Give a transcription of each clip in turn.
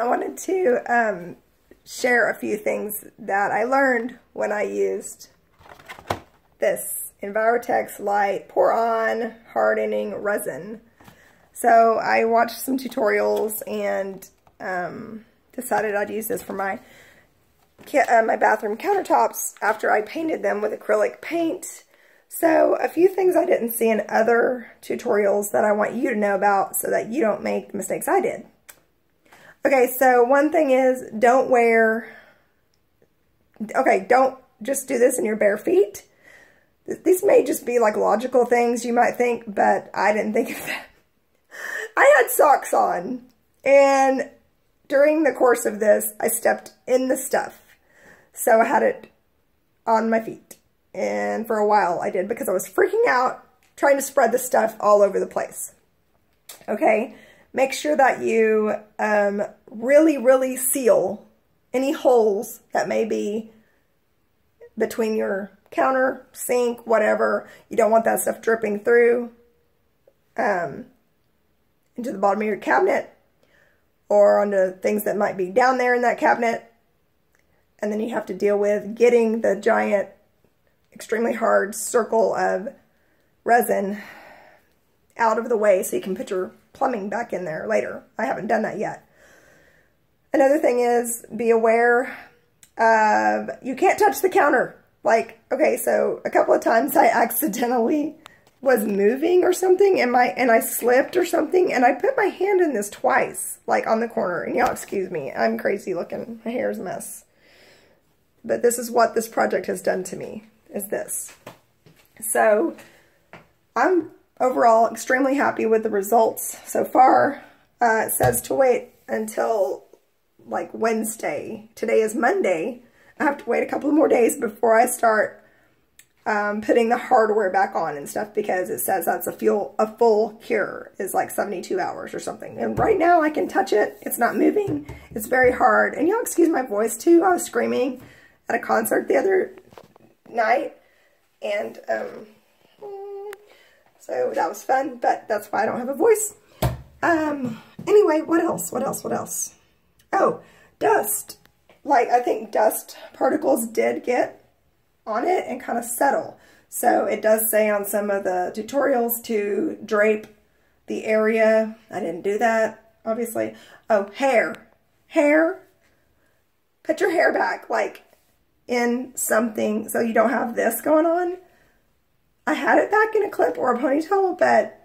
I wanted to share a few things that I learned when I used this Envirotex Lite pour-on hardening resin. So I watched some tutorials and decided I'd use this for my bathroom countertops after I painted them with acrylic paint. So a few things I didn't see in other tutorials that I want you to know about so that you don't make the mistakes I did. Okay, so one thing is don't just do this in your bare feet. These may just be like logical things you might think, but I didn't think of that. I had socks on, and during the course of this, I stepped in the stuff. So I had it on my feet. And for a while I did because I was freaking out trying to spread the stuff all over the place. Okay, make sure that you really seal any holes that may be between your counter, sink, whatever. You don't want that stuff dripping through into the bottom of your cabinet or onto things that might be down there in that cabinet. And then you have to deal with getting the giant, extremely hard circle of resin out of the way so you can put your plumbing back in there later. I haven't done that yet. Another thing is be aware of, you can't touch the counter. Like, okay, so a couple of times I accidentally was moving or something and I slipped or something, and I put my hand in this twice, like on the corner. And y'all excuse me, I'm crazy looking. My hair's a mess. But this is what this project has done to me, is this. So I'm overall extremely happy with the results so far. It says to wait until like Wednesday. Today is Monday. I have to wait a couple more days before I start putting the hardware back on and stuff, because it says that's a full cure is like 72 hours or something. And right now I can touch it. It's not moving. It's very hard. And y'all excuse my voice too. I was screaming at a concert the other night, and so that was fun, but that's why I don't have a voice. Anyway, what else? Oh, dust. Like, I think dust particles did get on it and kind of settle. So it does say on some of the tutorials to drape the area. I didn't do that, obviously. Oh, hair. Put your hair back, like, in something so you don't have this going on. I had it back in a clip or a ponytail, but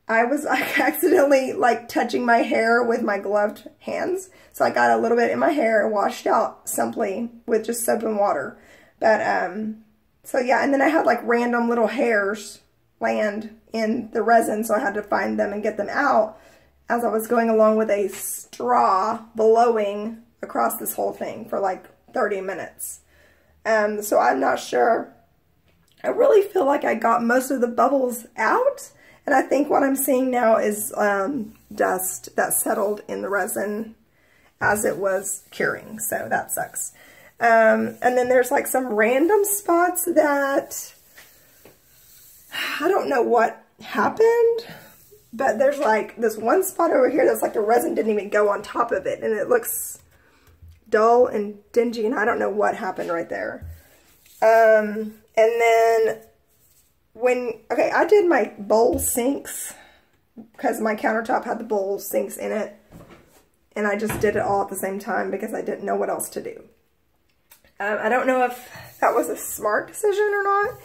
I was accidentally like touching my hair with my gloved hands. So I got a little bit in my hair and washed out simply with just soap and water. But, so yeah, and then I had like random little hairs land in the resin, so I had to find them and get them out as I was going along with a straw blowing across this whole thing for like 30 minutes. So I'm not sure. I really feel like I got most of the bubbles out, and I think what I'm seeing now is dust that settled in the resin as it was curing, so that sucks. And then there's like some random spots that I don't know what happened, but there's like this one spot over here that's like the resin didn't even go on top of it, and it looks dull and dingy, and I don't know what happened right there. And then I did my bowl sinks because my countertop had the bowl sinks in it, and I just did it all at the same time because I didn't know what else to do. I don't know if that was a smart decision or not.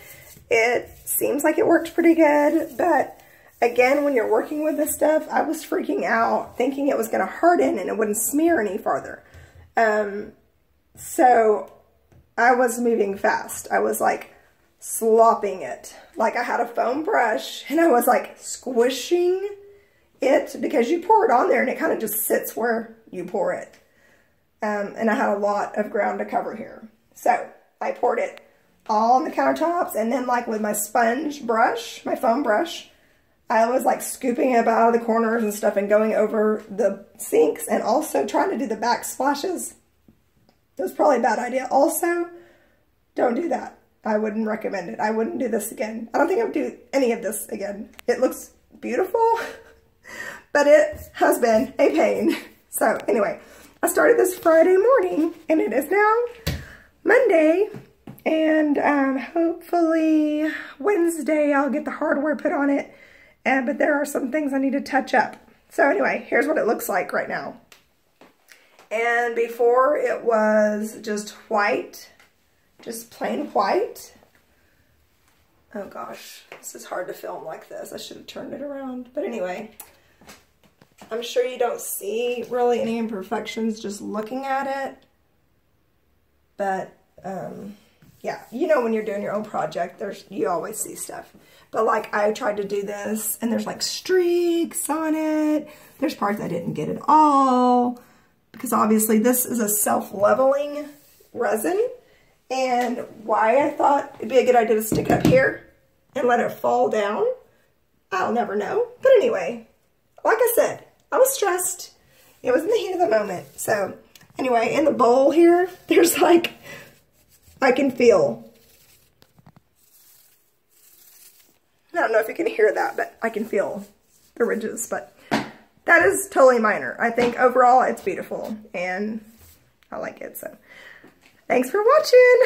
It seems like it worked pretty good, but again, when you're working with this stuff, I was freaking out thinking it was going to harden and it wouldn't smear any farther. So I was moving fast. I was like slopping it. Like I had a foam brush and I was like squishing it because you pour it on there and it kind of just sits where you pour it. And I had a lot of ground to cover here. So I poured it all on the countertops, and then like with my sponge brush, my foam brush, I was like scooping it out of the corners and stuff and going over the sinks and also trying to do the backsplashes. It was probably a bad idea. Also, don't do that. I wouldn't recommend it. I wouldn't do this again. I don't think I would do any of this again. It looks beautiful, but it has been a pain. So anyway, I started this Friday morning and it is now Monday, and hopefully Wednesday I'll get the hardware put on it, but there are some things I need to touch up. So anyway, here's what it looks like right now. And before it was just white, just plain white. Oh gosh, this is hard to film like this. I should have turned it around. But anyway, I'm sure you don't see really any imperfections just looking at it. But yeah, you know when you're doing your own project, you always see stuff. But like I tried to do this and there's like streaks on it. There's parts I didn't get at all. Because obviously this is a self-leveling resin. And why I thought it'd be a good idea to stick it up here and let it fall down, I'll never know. But anyway, like I said, I was stressed. It was in the heat of the moment. So anyway, in the bowl here, there's like, I can feel, I don't know if you can hear that, but I can feel the ridges. But that is totally minor. I think overall it's beautiful and I like it. So thanks for watching.